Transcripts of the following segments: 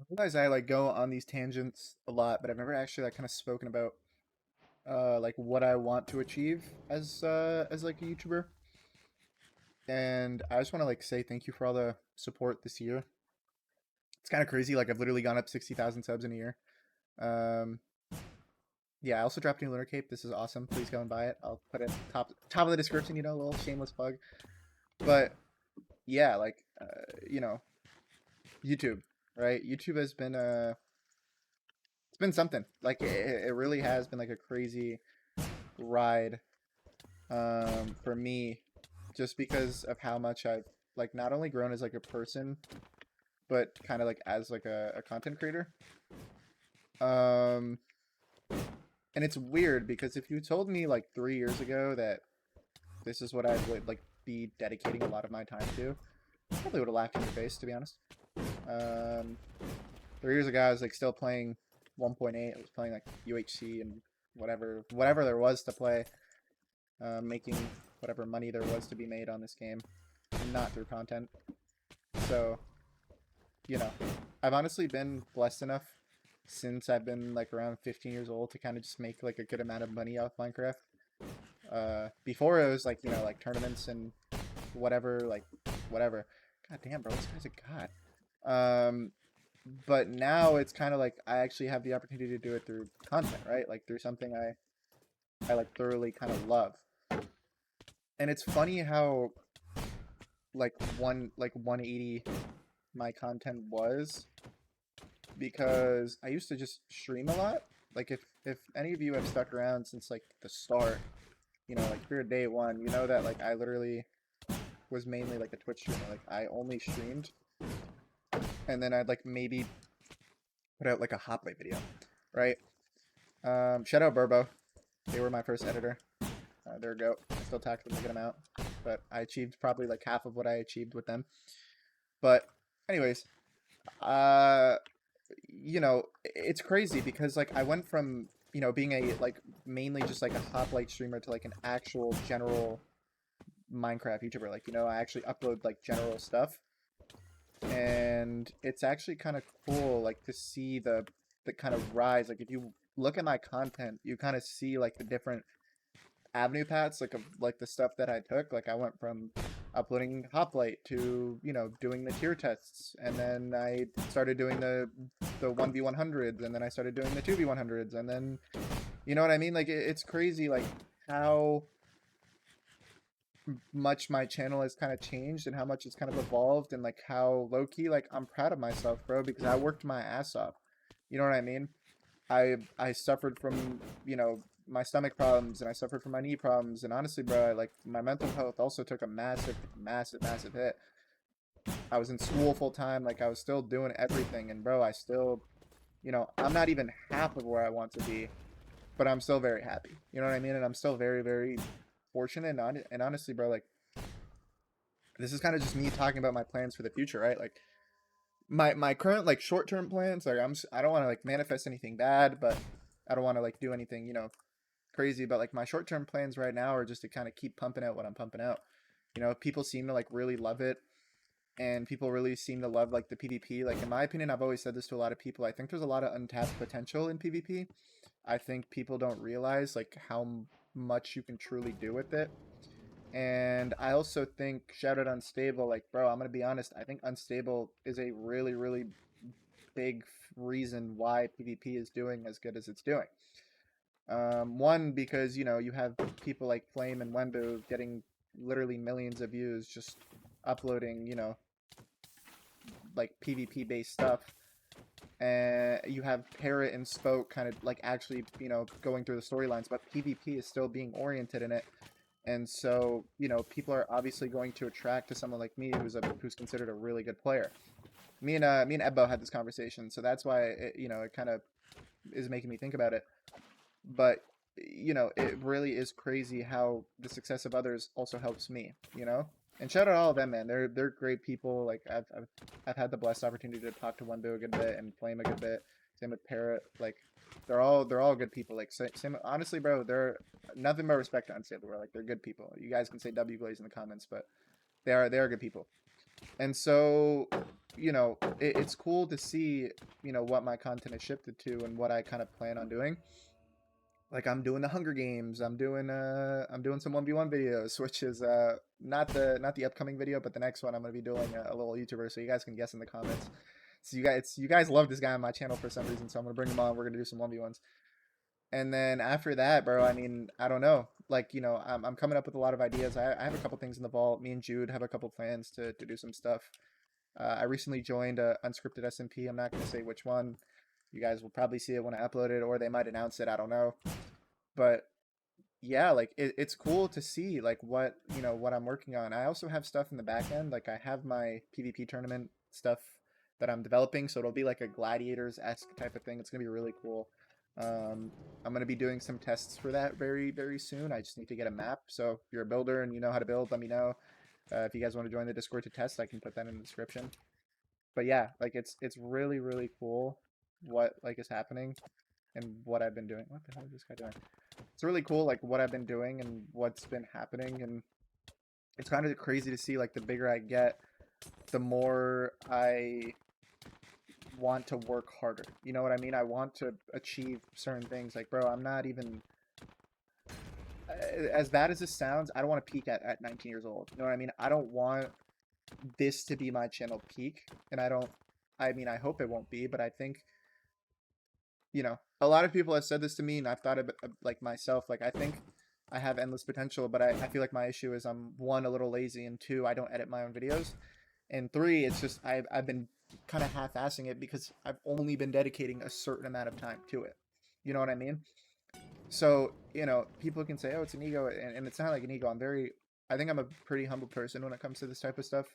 realize I like go on these tangents a lot, but I've never actually like kind of spoken about like what I want to achieve as like a YouTuber. And I just want to like say thank you for all the support this year. It's kind of crazy. Like I've literally gone up 60,000 subs in a year. Um, yeah, I also dropped a new Lunar Cape. This is awesome. Please go and buy it. I'll put it top of the description. A little shameless plug. But yeah, like you know, YouTube, right? YouTube has been it's been something. Like it really has been like a crazy ride for me just because of how much I've like not only grown as like a person but kind of like as like a content creator. Um and it's weird because if you told me like 3 years ago that this is what I would like be dedicating a lot of my time to, I probably would have laughed in your face to be honest. Um 3 years ago I was like still playing 1.8. I was playing like UHC and whatever there was to play, making whatever money there was to be made on this game, not through content. So, you know, I've honestly been blessed enough since I've been like around 15 years old to kind of just make like a good amount of money off Minecraft. Before it was like, like tournaments and whatever. God damn, bro, this guy's a god. But now it's kind of like I actually have the opportunity to do it through content, right? Like through something I like thoroughly kind of love. And it's funny how like 180 my content was because I used to just stream a lot. Like if any of you have stuck around since like the start, like if you're day one, you know that like I literally was mainly like a Twitch streamer. Like I only streamed and then I'd like maybe put out like a hotplay video, right? Shout out Burbo. They were my first editor. They're a goat. I still talk to them to get them out, but I achieved probably like half of what I achieved with them. But anyways, uh it's crazy because like I went from, being a like mainly just like a hoplite streamer to like an actual general Minecraft YouTuber. Like, I actually upload like general stuff. And it's actually kind of cool like to see the kind of rise. Like if you look at my content, you kind of see like the different avenue paths like of like the stuff that I took. Like I went from uploading Hoplite to doing the tier tests, and then I started doing the 1v100s, and then I started doing the 2v100s, and then you know what I mean. Like it's crazy like how much my channel has kind of changed and how much it's kind of evolved, and like how low key like I'm proud of myself, bro, because I worked my ass off. You know what I mean? I suffered from, my stomach problems, and I suffered from my knee problems, and honestly, bro, like my mental health also took a massive hit. I was in school full time, like I was still doing everything, and bro, I still, I'm not even half of where I want to be, but I'm still very happy. You know what I mean? And I'm still very fortunate, and honestly, bro, like this is kind of just me talking about my plans for the future, right? Like my current like short term plans, like I don't want to like manifest anything bad, but I don't want to like do anything, crazy. But like my short term plans right now are just to kind of keep pumping out what I'm pumping out. People seem to like really love it, and people really seem to love like the PvP. Like in my opinion, I've always said this to a lot of people. I think there's a lot of untapped potential in PvP. I think people don't realize like how much you can truly do with it. And I also think shout out Unstable, like bro, I'm gonna be honest, I think Unstable is a really big reason why PvP is doing as good as it's doing. One, because you have people like Flame and Wembu getting literally millions of views just uploading, like PvP based stuff. And you have Parrot and Spoke kind of like actually, going through the storylines, but PvP is still being oriented in it. And so, people are obviously going to attract to someone like me who's considered a really good player. Me and Ebbo had this conversation, so that's why it kind of is making me think about it. But it really is crazy how the success of others also helps me. And shout out all of them, man. They're great people. Like I've had the blessed opportunity to talk to Wendo a good bit and Flame a good bit. Same with Parrot. Like they're all good people. Like same honestly, bro. They're nothing but respect to Unstable. Like they're good people. You guys can say W Glaze in the comments, but they are good people. And so, it's cool to see, what my content is shifted to and what I kind of plan on doing. Like I'm doing the Hunger Games. I'm doing some 1v1 videos, which is not the upcoming video, but the next one I'm gonna be doing a little YouTuber, so you guys can guess in the comments. So you guys love this guy on my channel for some reason, so I'm gonna bring him on. We're gonna do some 1v1s. And then after that, bro, I mean, I don't know. Like, I'm coming up with a lot of ideas. I have a couple things in the vault. Me and Jude have a couple plans to do some stuff. I recently joined Unscripted SMP. I'm not going to say which one. You guys will probably see it when I upload it, or they might announce it. I don't know. But yeah, like it's cool to see like what I'm working on. I also have stuff in the back end. Like I have my PvP tournament stuff that I'm developing, so it'll be like a gladiators-esque type of thing. It's gonna be really cool. I'm gonna be doing some tests for that very, very soon. I just need to get a map. So if you're a builder and you know how to build, let me know. If you guys want to join the Discord to test, I can put that in the description. But yeah, like it's really, really cool what like is happening and what I've been doing. What the hell is this guy doing? It's really cool like what I've been doing and what's been happening, and it's kind of crazy to see like the bigger I get, the more I want to work harder. You know what I mean? I want to achieve certain things. Like, bro, I'm not even as bad as this sounds, I don't want to peak at 19 years old. You know what I mean? I don't want this to be my channel peak, and I mean, I hope it won't be, but I think, a lot of people have said this to me, and I've thought of it like myself. Like, I think I have endless potential, but I feel like my issue is I'm one, a little lazy, and two, I don't edit my own videos. And three, it's just I've been kind of half-assing it because I've only been dedicating a certain amount of time to it. You know what I mean? So, people can say, "Oh, it's an ego," and it's not like an ego. I think I'm a pretty humble person when it comes to this type of stuff.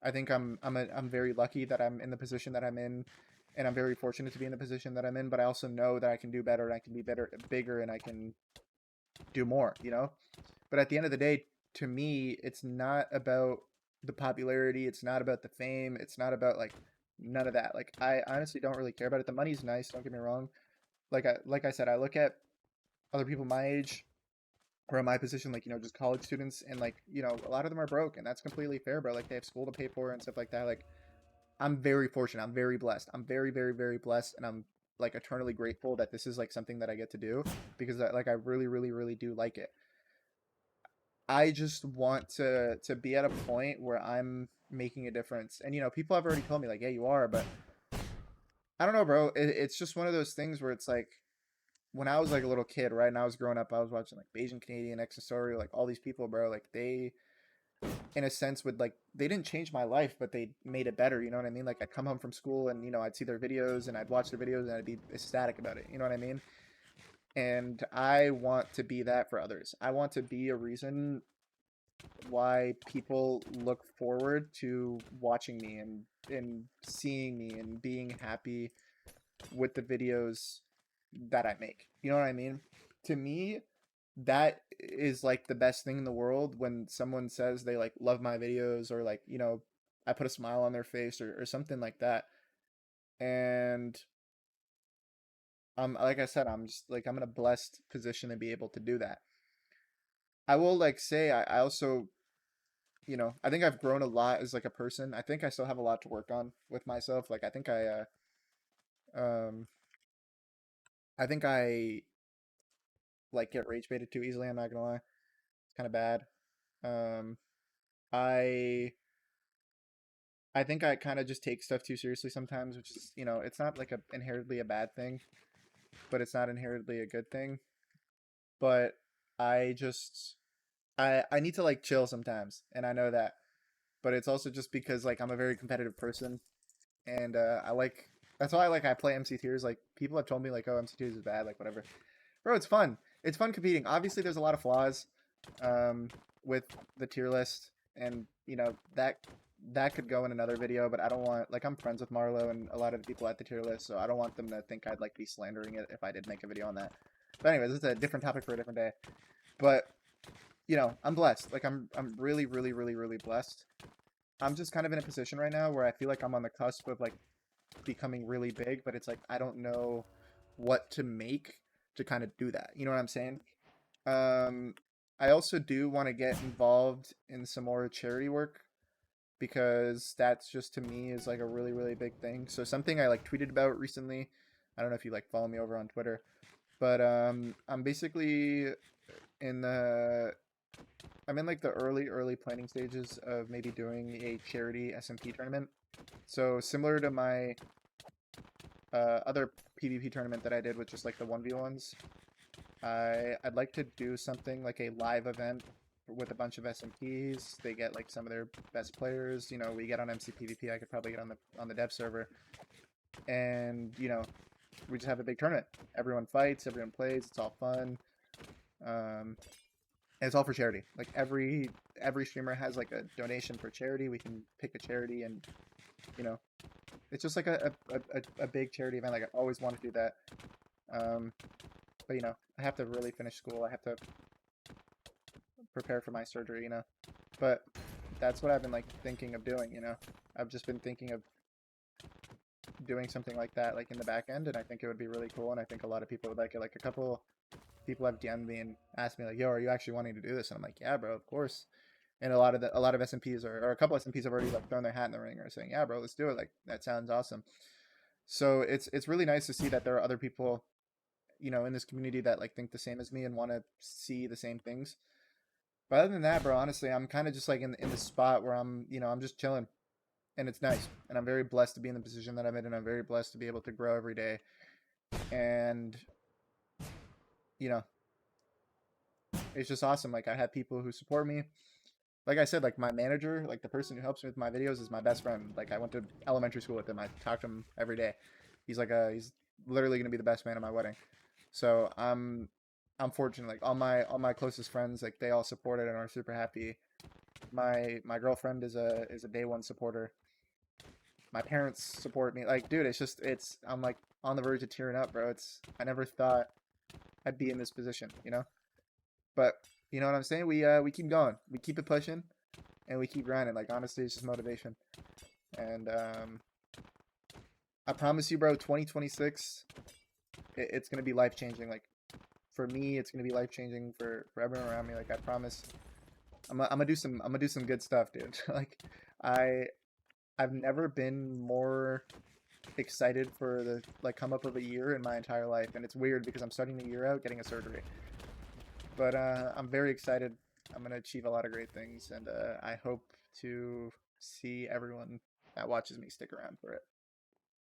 I think I'm very lucky that I'm in the position that I'm in, and I'm very fortunate to be in the position that I'm in. But I also know that I can do better, and I can be better, bigger, and I can do more. But at the end of the day, to me, it's not about the popularity. It's not about the fame. It's not about like none of that. Like I honestly don't really care about it. The money's nice. Don't get me wrong. Like I said, I look at other people my age or in my position, like, just college students, and like, a lot of them are broke, and that's completely fair, bro. Like they have school to pay for and stuff like that. Like I'm very fortunate. I'm very blessed. I'm very, very, very blessed, and I'm like eternally grateful that this is like something that I get to do because I really, really, really do like it. I just want to be at a point where I'm making a difference. And people have already told me like, yeah, you are, but I don't know, bro. It's just one of those things where it's like when I was like a little kid, right? And I was growing up, I was watching like Bayesian Canadian, Accessory, like all these people, bro. Like they, in a sense, would like they didn't change my life, but they made it better. You know what I mean? Like I'd come home from school and I'd see their videos and I'd watch their videos and I'd be ecstatic about it. You know what I mean? And I want to be that for others. I want to be a reason why people look forward to watching me and seeing me and being happy with the videos that I make. You know what I mean? To me, that is like the best thing in the world when someone says they like love my videos or like, I put a smile on their face or something like that. And like I said, I'm just like I'm in a blessed position to be able to do that. I will like say I also, I think I've grown a lot as like a person. I think I still have a lot to work on with myself. Like um I think I like get rage baited too easily, I'm not gonna lie. It's kind of bad. Um I I think I kind of just take stuff too seriously sometimes, which is, it's not like a inherently a bad thing, but it's not inherently a good thing. But I just I need to like chill sometimes, and I know that. But it's also just because like I'm a very competitive person, and I like that's why I play MC tiers. Like people have told me like, oh, MC tiers is bad, like whatever. Bro, it's fun. It's fun competing. Obviously, there's a lot of flaws um, with the tier list, and that could go in another video. But I don't want like I'm friends with Marlo and a lot of the people at the tier list, so I don't want them to think I'd like be slandering it if I did make a video on that. But anyways, it's a different topic for a different day. But I'm blessed. Like I'm really, really, really, really blessed. I'm just kind of in a position right now where I feel like I'm on the cusp of like becoming really big, but it's like I don't know what to make to kind of do that. You know what I'm saying? Um, I also do want to get involved in some more charity work. because that's just to me is like a really really big thing. So something I like tweeted about recently. I don't know if you like follow me over on Twitter, but I'm basically in the I'm in like the early planning stages of maybe doing a charity SMP tournament. So similar to my other PvP tournament that I did with just like the 1v1s, I'd like to do something like a live event with a bunch of SMPs. They get like some of their best players. You know, we get on MC PvP. I could probably get on the dev server, and you know, we just have a big tournament. Everyone fights, everyone plays. It's all fun. And it's all for charity. Like every streamer has like a donation for charity. We can pick a charity, and you know, it's just like a big charity event. Like I always want to do that. But you know, I have to really finish school. I have to prepare for my surgery. You know, but that's what I've been like thinking of doing. You know, I've just been thinking of doing something like that, like in the back end, and I think it would be really cool. And I think a lot of people would like it. Like a couple people have DM'd me and asked me like, "Yo, are you actually wanting to do this?" And I'm like, "Yeah, bro, of course." And a lot of SMPs or a couple SMPs have already like thrown their hat in the ring or saying, "Yeah, bro, let's do it." Like that sounds awesome. So it's really nice to see that there are other people, you know, in this community that like think the same as me and want to see the same things. But other than that, bro, honestly, I'm kind of just like in the spot where I'm, you know, I'm just chilling, and it's nice, and I'm very blessed to be in the position that I'm in, and I'm very blessed to be able to grow every day, and you know, it's just awesome. Like I have people who support me. Like I said, like my manager, like the person who helps me with my videos is my best friend. Like I went to elementary school with him. I talk to him every day. He's literally gonna be the best man at my wedding. So I'm fortunate. Like all my closest friends, like they all support it and are super happy. My girlfriend is a day one supporter. My parents support me. Like, dude, it's I'm like on the verge of tearing up, bro. It's I never thought I'd be in this position, you know? But you know what I'm saying? We keep going. We keep it pushing and we keep grinding. Like honestly, it's just motivation. And I promise you, bro, 2026, it's gonna be life changing. Like for me, it's gonna be life changing for everyone around me. Like I promise, I'm gonna do some good stuff, dude. Like I I've never been more excited for the like come up of a year in my entire life, and it's weird because I'm starting the year out getting a surgery. But I'm very excited. I'm gonna achieve a lot of great things, and I hope to see everyone that watches me stick around for it.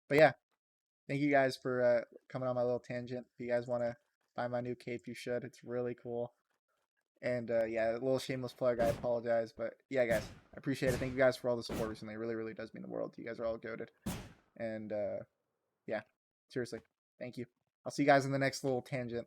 But yeah, thank you guys for coming on my little tangent. If you guys want to buy my new cape, you should. It's really cool. And yeah, a little shameless plug. I apologize, but yeah, guys, I appreciate it. Thank you guys for all the support recently. It really, really does mean the world. You guys are all goated. And yeah, seriously, thank you. I'll see you guys in the next little tangent.